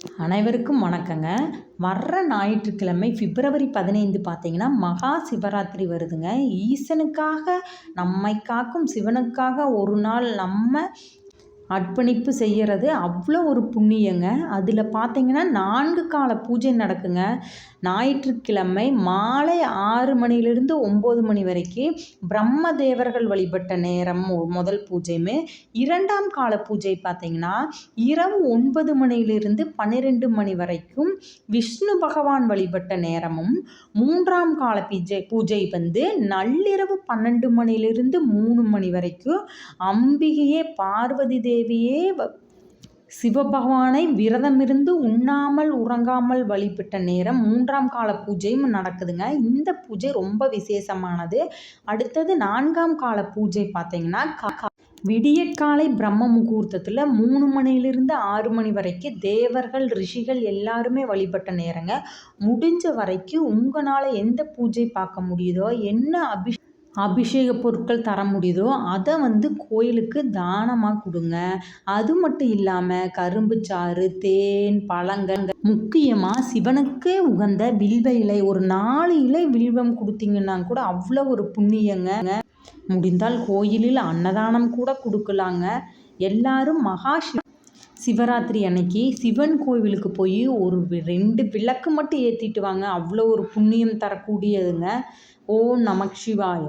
அனைவருக்கும் வணக்கங்க. வர்ற ஞாயிற்றுக்கிழமை பிப்ரவரி 15 பார்த்தீங்கன்னா, மகா சிவராத்திரி வருதுங்க. ஈசனுக்காக, நம்மை காக்கும் சிவனுக்காக ஒரு நாள் நம்ம அர்ப்பணிப்பு செய்கிறது அவ்வளோ ஒரு புண்ணியங்க. அதில் பார்த்தீங்கன்னா 4 கால பூஜை நடக்குங்க. ஞாயிற்றுக்கிழமை மாலை 6 மணிலிருந்து 9 மணி வரைக்கும் பிரம்ம தேவர்கள் வழிபட்ட நேரம் முதல் பூஜையுமே. 2ஆம் கால பூஜை பார்த்தீங்கன்னா இரவு 9 மணியிலிருந்து 12 மணி வரைக்கும் விஷ்ணு பகவான் வழிபட்ட நேரமும், 3ஆம் கால பூஜை வந்து நள்ளிரவு 12 மணியிலிருந்து 3 மணி வரைக்கும் அம்பிகையே பார்வதி தேவியே சிவபகவானை விரதமிருந்து உண்ணாமல் உறங்காமல் வழிபட்ட நேரம் 3ஆம் கால பூஜையும் நடக்குதுங்க. இந்த பூஜை ரொம்ப விசேஷமானது. அடுத்தது 4ஆம் கால பூஜை பார்த்தீங்கன்னா விடியற்காலை பிரம்ம முகூர்த்தத்தில் 3 மணிலிருந்து 6 மணி வரைக்கும் தேவர்கள் ரிஷிகள் எல்லாருமே வழிபட்ட நேரங்க. முடிஞ்ச வரைக்கும் உங்களால் எந்த பூஜை பார்க்க முடியுதோ, என்ன அபிஷேக பொருட்கள் தர முடியுதோ அதை வந்து கோயிலுக்கு தானமாக கொடுங்க. அது மட்டும் இல்லாமல் கரும்பு சாறு, தேன், பழங்கள், முக்கியமாக சிவனுக்கே உகந்த வில்வ இலை ஒரு 4 இலை வில்வம் கொடுத்தீங்கன்னா கூட அவ்வளோ ஒரு புண்ணியங்க. முடிந்தால் கோயிலில் அன்னதானம் கூட கொடுக்கலாங்க. எல்லாரும் மகா சிவராத்திரி அன்னைக்கு சிவன் கோவிலுக்கு போய் ஒரு 2 விளக்கு மட்டும் ஏற்றிட்டு வாங்க. அவ்வளோ ஒரு புண்ணியம் தரக்கூடியதுங்க. ஓம் நமக் சிவாய.